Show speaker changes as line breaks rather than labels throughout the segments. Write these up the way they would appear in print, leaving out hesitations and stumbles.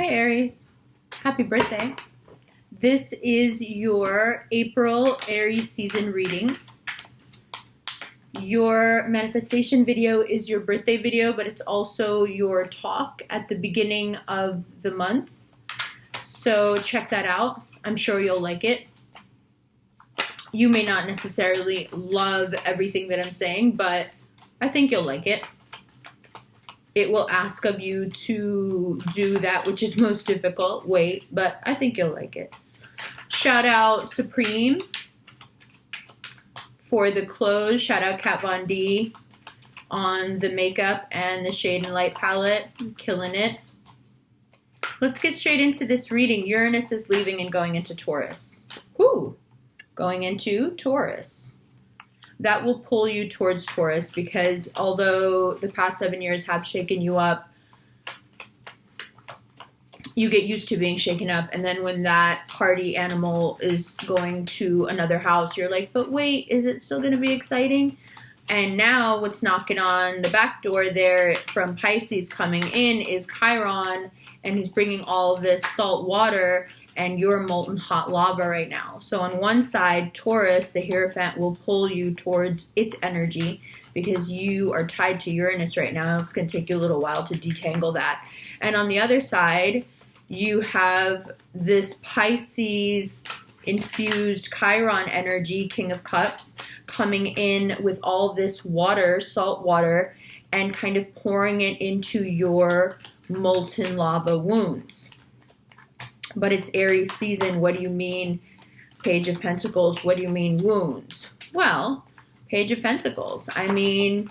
Hi Aries, happy birthday. This is your April Aries season reading. Your manifestation video is your birthday video, but it's also your talk at the beginning of the month. So check that out. I'm sure you'll like it. You may not necessarily love everything that I'm saying, but I think you'll like it. It will ask of you to do that which is most difficult. Wait, but I think you'll like it. Shout out Supreme for the clothes. Shout out Kat Von D on the makeup and the shade and light palette. Killing it. Let's get straight into this reading. Uranus is leaving and going into Taurus. Whoo! Going into Taurus. That will pull you towards Taurus because although the past 7 years have shaken you up, you get used to being shaken up. And then when that party animal is going to another house, you're like, but wait, is it still going to be exciting? And now what's knocking on the back door there from Pisces coming in is Chiron, and he's bringing all of this salt water and you're molten hot lava right now. So on one side, Taurus, the Hierophant, will pull you towards its energy because you are tied to Uranus right now. It's going to take you a little while to detangle that. And on the other side, you have this Pisces infused Chiron energy, King of Cups, coming in with all this water, salt water, and kind of pouring it into your molten lava wounds. But it's Aries season. What do you mean, Page of Pentacles? What do you mean, wounds? Well, Page of Pentacles. I mean,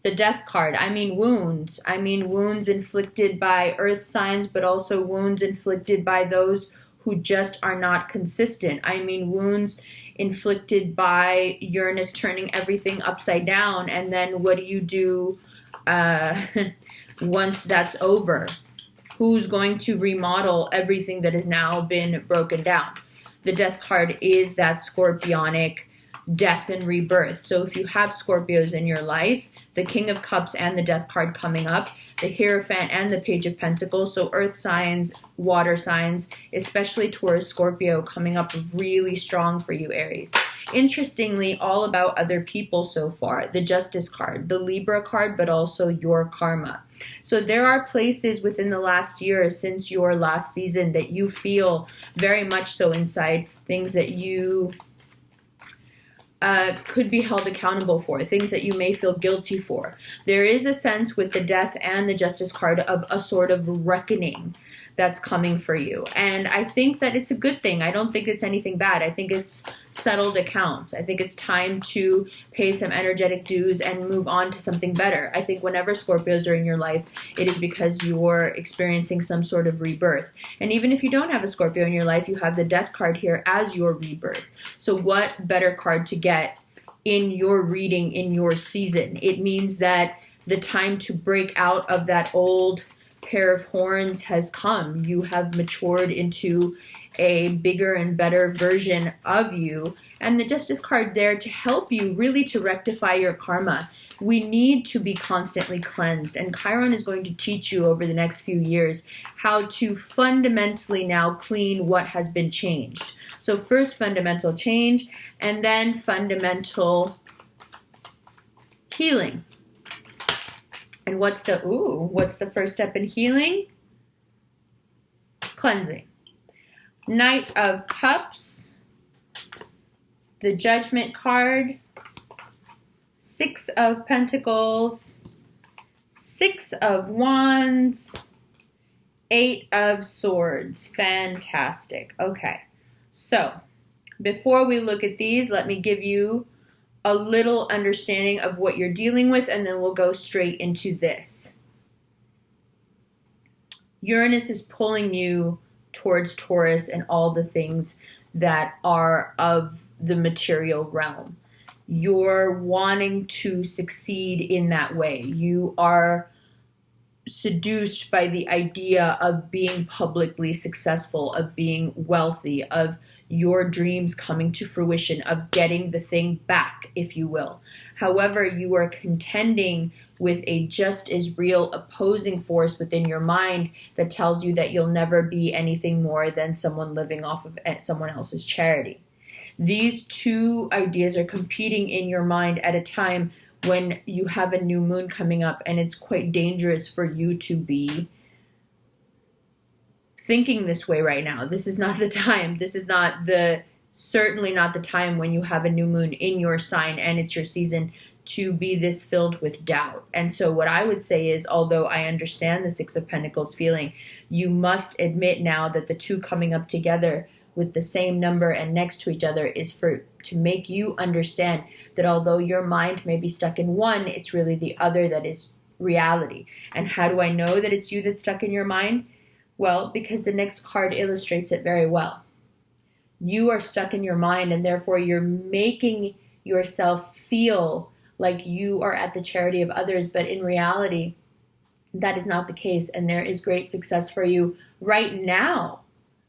the Death card. I mean, wounds. I mean, wounds inflicted by earth signs, but also wounds inflicted by those who just are not consistent. I mean, wounds inflicted by Uranus turning everything upside down. And then what do you do once that's over? Who's going to remodel everything that has now been broken down? The Death card is that scorpionic death and rebirth. So if you have Scorpios in your life, the King of Cups and the Death card coming up, the Hierophant and the Page of Pentacles, so earth signs, water signs, especially Taurus, Scorpio, coming up really strong for you, Aries. Interestingly, all about other people so far. The Justice card, the Libra card, but also your karma. So there are places within the last year since your last season that you feel very much so inside, things that you could be held accountable for, things that you may feel guilty for. There is a sense with the Death and the Justice card of a sort of reckoning that's coming for you. And I think that it's a good thing. I don't think it's anything bad. I think it's settled accounts. I think it's time to pay some energetic dues and move on to something better. I think whenever Scorpios are in your life, it is because you're experiencing some sort of rebirth. And even if you don't have a Scorpio in your life, you have the Death card here as your rebirth. So what better card to get in your reading, in your season? It means that the time to break out of that old pair of horns has come. You have matured into a bigger and better version of you. And the Justice card there to help you really to rectify your karma. We need to be constantly cleansed. And Chiron is going to teach you over the next few years how to fundamentally now clean what has been changed. So first fundamental change and then fundamental healing. And what's the first step in healing? Cleansing. Knight of Cups, the Judgment card, Six of Pentacles, Six of Wands, Eight of Swords. Fantastic. Okay, so before we look at these, let me give you a little understanding of what you're dealing with, and then we'll go straight into this. Uranus is pulling you towards Taurus and all the things that are of the material realm. You're wanting to succeed in that way. You are seduced by the idea of being publicly successful, of being wealthy, of your dreams coming to fruition, of getting the thing back, if you will. However, you are contending with a just as real opposing force within your mind that tells you that you'll never be anything more than someone living off of someone else's charity. These two ideas are competing in your mind at a time when you have a new moon coming up, and it's quite dangerous for you to be thinking this way right now. This is not the time. This is certainly not the time when you have a new moon in your sign and it's your season to be this filled with doubt. And so what I would say is, although I understand the Six of Pentacles feeling, you must admit now that the two coming up together with the same number and next to each other is to make you understand that although your mind may be stuck in one, it's really the other that is reality. And how do I know that it's you that's stuck in your mind? Well, because the next card illustrates it very well. You are stuck in your mind, and therefore you're making yourself feel like you are at the charity of others, but in reality, that is not the case, and there is great success for you right now.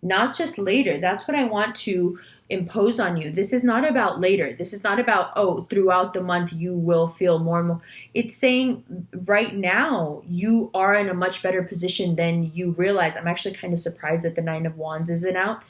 Not just later. That's what I want to impose on you. This is not about later. This is not about, throughout the month you will feel more and more. It's saying right now you are in a much better position than you realize. I'm actually kind of surprised that the Nine of Wands isn't out.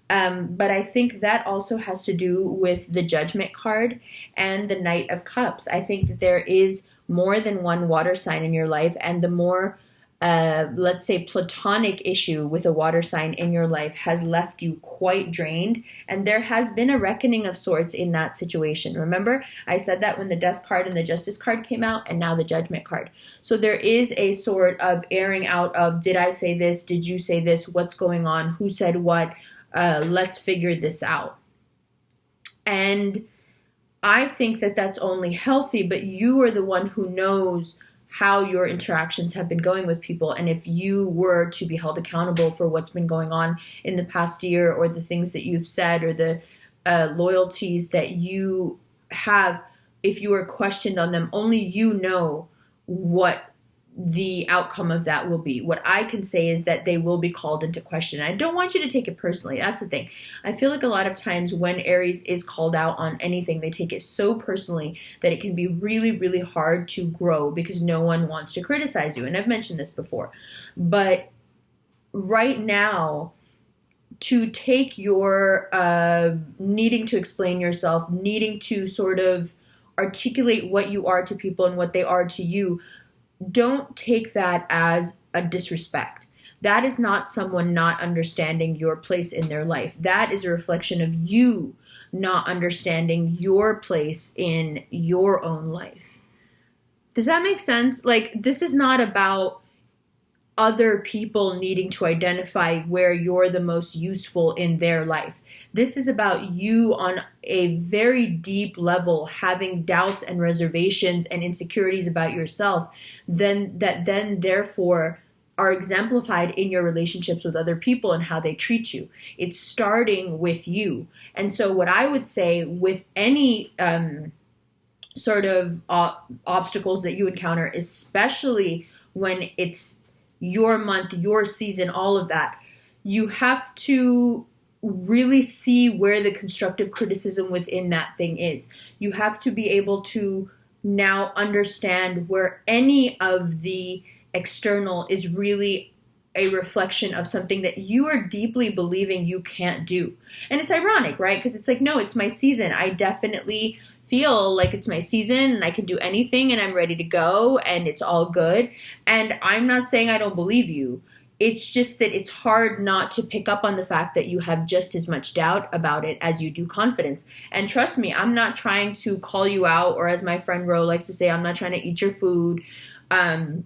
But I think that also has to do with the Judgment card and the Knight of Cups. I think that there is more than one water sign in your life, and the more let's say platonic issue with a water sign in your life has left you quite drained, and there has been a reckoning of sorts in that situation. Remember, I said that when the Death card and the Justice card came out, and now the Judgment card. So there is a sort of airing out of, did I say this? Did you say this? What's going on? Who said what? Let's figure this out. And I think that that's only healthy, but you are the one who knows how your interactions have been going with people. And if you were to be held accountable for what's been going on in the past year, or the things that you've said, or the loyalties that you have, if you were questioned on them, only you know what the outcome of that will be. What I can say is that they will be called into question. I don't want you to take it personally. That's the thing. I feel like a lot of times when Aries is called out on anything, they take it so personally that it can be really, really hard to grow because no one wants to criticize you. And I've mentioned this before. But right now, to take your needing to explain yourself, needing to sort of articulate what you are to people and what they are to you, don't take that as a disrespect. That is not someone not understanding your place in their life. That is a reflection of you not understanding your place in your own life. Does that make sense? Like, this is not about other people needing to identify where you're the most useful in their life. This is about you on a very deep level having doubts and reservations and insecurities about yourself, then therefore are exemplified in your relationships with other people and how they treat you. It's starting with you. And so what I would say with any sort of obstacles that you encounter, especially when it's your month, your season, all of that, you have to really see where the constructive criticism within that thing is. You have to be able to now understand where any of the external is really a reflection of something that you are deeply believing you can't do. And it's ironic, right? Because it's like, no, it's my season. I definitely feel like it's my season and I can do anything and I'm ready to go and it's all good. And I'm not saying I don't believe you. It's just that it's hard not to pick up on the fact that you have just as much doubt about it as you do confidence. And trust me, I'm not trying to call you out, or as my friend Ro likes to say, I'm not trying to eat your food. And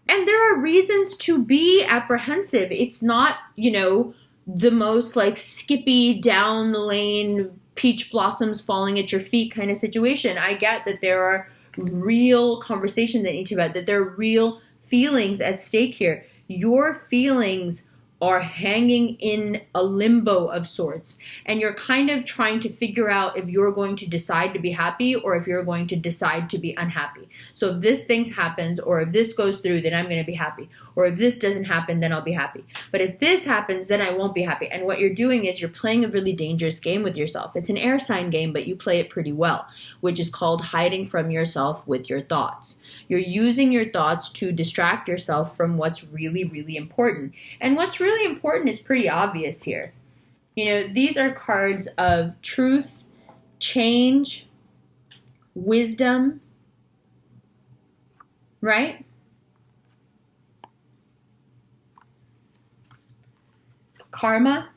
there are reasons to be apprehensive. It's not, the most like skippy down the lane, peach blossoms falling at your feet kind of situation. I get that there are real conversations that need to be had, that there are real feelings at stake here. Your feelings are hanging in a limbo of sorts, and you're kind of trying to figure out if you're going to decide to be happy or if you're going to decide to be unhappy. So if this thing happens, or if this goes through, then I'm going to be happy, or if this doesn't happen, then I'll be happy. But if this happens, then I won't be happy. And what you're doing is you're playing a really dangerous game with yourself. It's an air sign game, but you play it pretty well, which is called hiding from yourself with your thoughts. You're using your thoughts to distract yourself from what's really, really important. And what's really important is pretty obvious here. These are cards of truth, change, wisdom, right? Karma,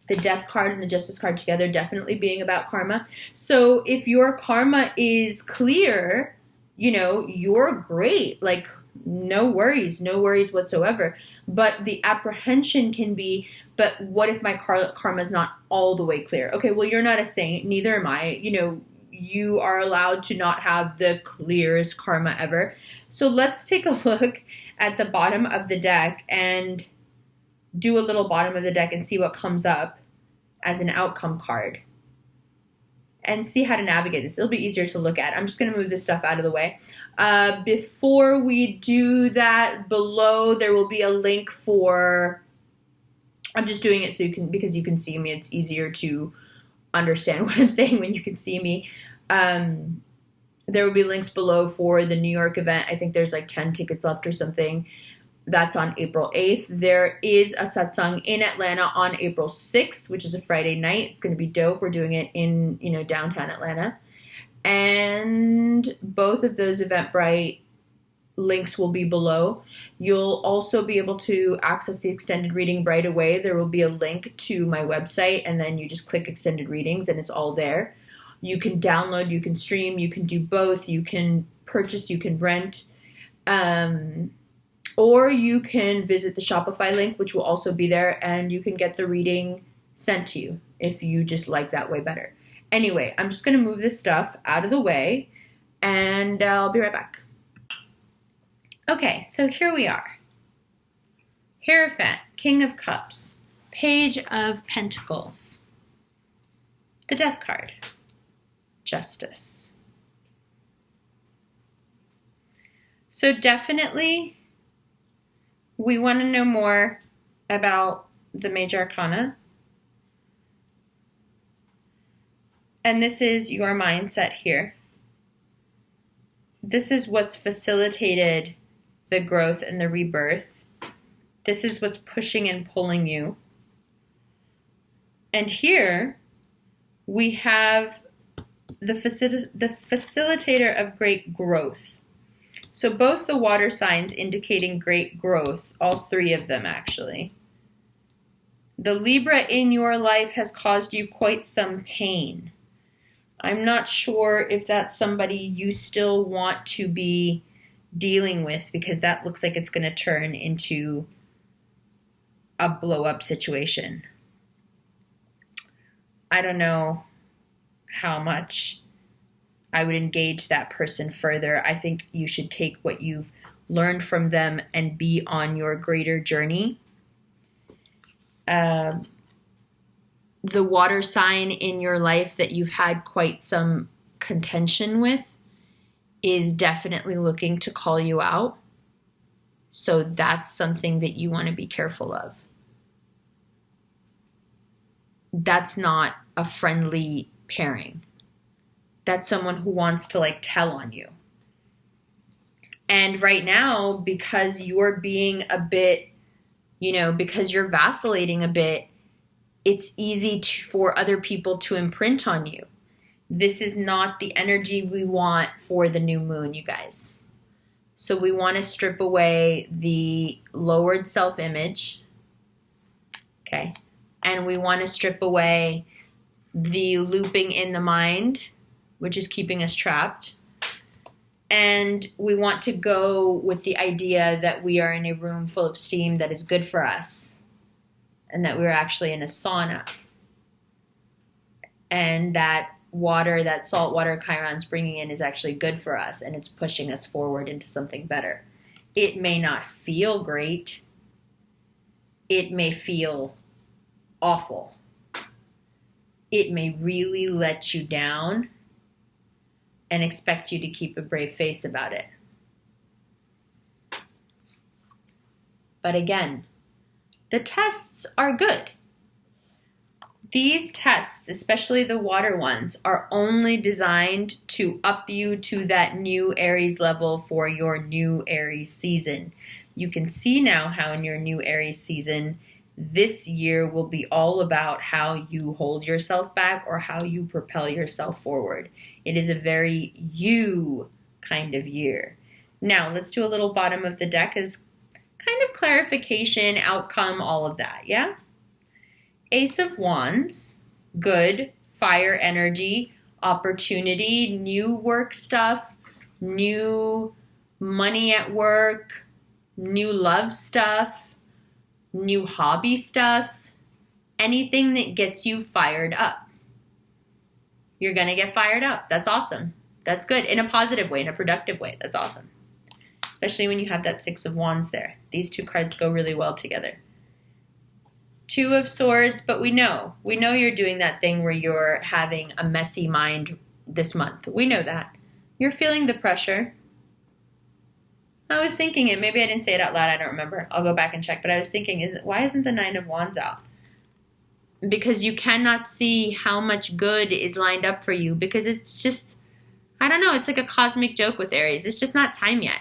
the death card and the justice card together definitely being about karma. So if your karma is clear, you're great. Like, no worries whatsoever. But the apprehension can be, but what if my karma is not all the way clear? Okay, well, you're not a saint, neither am I. You are allowed to not have the clearest karma ever. So let's take a look at the bottom of the deck and do a little bottom of the deck and see what comes up as an outcome card and see how to navigate this. It'll be easier to look at. I'm just going to move this stuff out of the way. Before we do that, below there will be a link for, I'm just doing it because you can see me. It's easier to understand what I'm saying when you can see me. There will be links below for the New York event. I think there's like 10 tickets left or something. That's on April 8th. There is a satsang in Atlanta on April 6th, which is a Friday night. It's going to be dope. We're doing it in, downtown Atlanta. And both of those Eventbrite links will be below. You'll also be able to access the extended reading right away. There will be a link to my website, and then you just click extended readings and it's all there. You can download, you can stream, you can do both, you can purchase, you can rent. Or you can visit the Shopify link, which will also be there, and you can get the reading sent to you if you just like that way better. Anyway, I'm just going to move this stuff out of the way, and I'll be right back. Okay, so here we are. Hierophant, King of Cups, Page of Pentacles, the Death card, Justice. So definitely, we want to know more about the major arcana. And this is your mindset here. This is what's facilitated the growth and the rebirth. This is what's pushing and pulling you. And here we have the facilitator of great growth. So both the water signs indicating great growth, all three of them actually. The Libra in your life has caused you quite some pain. I'm not sure if that's somebody you still want to be dealing with, because that looks like it's going to turn into a blow-up situation. I don't know how much I would engage that person further. I think you should take what you've learned from them and be on your greater journey. The water sign in your life that you've had quite some contention with is definitely looking to call you out. So that's something that you want to be careful of. That's not a friendly pairing. That's someone who wants to tell on you. And right now, because you're being a bit, because you're vacillating a bit, it's easy for other people to imprint on you. This is not the energy we want for the new moon, you guys. So we want to strip away the lowered self-image, okay? And we want to strip away the looping in the mind, which is keeping us trapped. And we want to go with the idea that we are in a room full of steam that is good for us, and that we're actually in a sauna. And that water, that salt water Chiron's bringing in, is actually good for us, and it's pushing us forward into something better. It may not feel great, it may feel awful. It may really let you down and expect you to keep a brave face about it. But again, the tests are good. These tests, especially the water ones, are only designed to up you to that new Aries level for your new Aries season. You can see now how in your new Aries season, this year will be all about how you hold yourself back or how you propel yourself forward. It is a very you kind of year. Now, let's do a little bottom of the deck as kind of clarification, outcome, all of that, yeah? Ace of Wands, good, fire energy, opportunity, new work stuff, new money at work, new love stuff, new hobby stuff, anything that gets you fired up. You're going to get fired up. That's awesome. That's good in a positive way, in a productive way. That's awesome. Especially when you have that Six of Wands there. These two cards go really well together. Two of Swords, but we know you're doing that thing where you're having a messy mind this month. We know that. You're feeling the pressure. I was thinking it. Maybe I didn't say it out loud. I don't remember. I'll go back and check. But I was thinking, why isn't the Nine of Wands out? Because you cannot see how much good is lined up for you. Because it's just, I don't know. It's like a cosmic joke with Aries. It's just not time yet.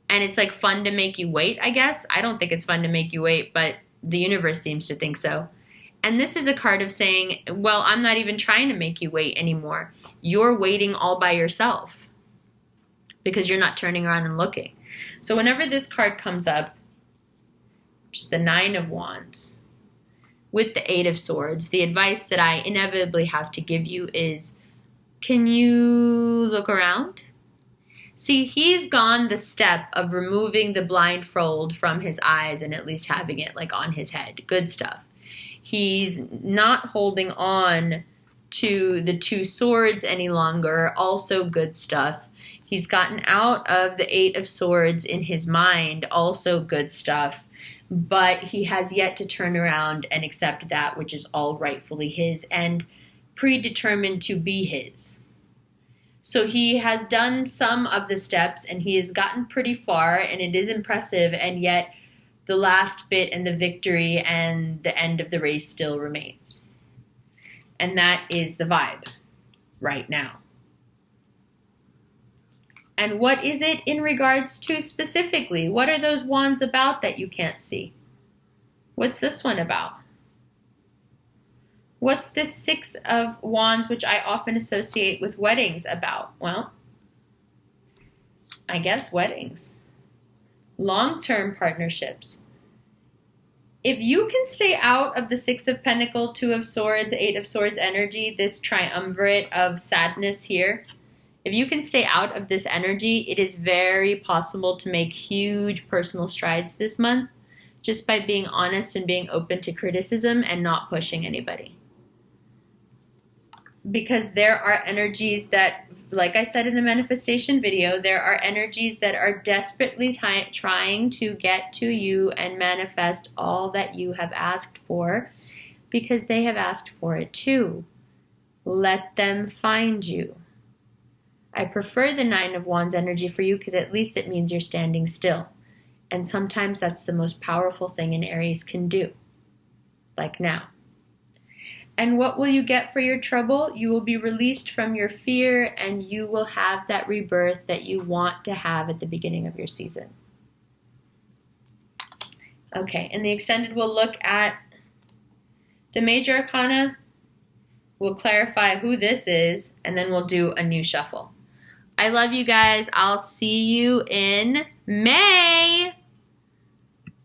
And it's like fun to make you wait, I guess. I don't think it's fun to make you wait, but the universe seems to think so. And this is a card of saying, well, I'm not even trying to make you wait anymore. You're waiting all by yourself because you're not turning around and looking. So whenever this card comes up, which is the Nine of Wands, with the Eight of Swords, the advice that I inevitably have to give you is, can you look around? See, he's gone the step of removing the blindfold from his eyes and at least having it like on his head. Good stuff. He's not holding on to the Two Swords any longer. Also good stuff. He's gotten out of the Eight of Swords in his mind. Also good stuff. But he has yet to turn around and accept that which is all rightfully his and predetermined to be his. So he has done some of the steps and he has gotten pretty far and it is impressive, and yet the last bit and the victory and the end of the race still remains. And that is the vibe right now. And what is it in regards to specifically? What are those wands about that you can't see? What's this one about? What's this Six of Wands, which I often associate with weddings, about? Well, I guess weddings. Long-term partnerships. If you can stay out of the Six of Pentacles, Two of Swords, Eight of Swords energy, this triumvirate of sadness here, if you can stay out of this energy, it is very possible to make huge personal strides this month just by being honest and being open to criticism and not pushing anybody. Because there are energies that, like I said in the manifestation video, there are energies that are desperately trying to get to you and manifest all that you have asked for because they have asked for it too. Let them find you. I prefer the Nine of Wands energy for you because at least it means you're standing still. And sometimes that's the most powerful thing an Aries can do. Like now. And what will you get for your trouble? You will be released from your fear and you will have that rebirth that you want to have at the beginning of your season. Okay, in the extended, we'll look at the major arcana. We'll clarify who this is, and then we'll do a new shuffle. I love you guys. I'll see you in May.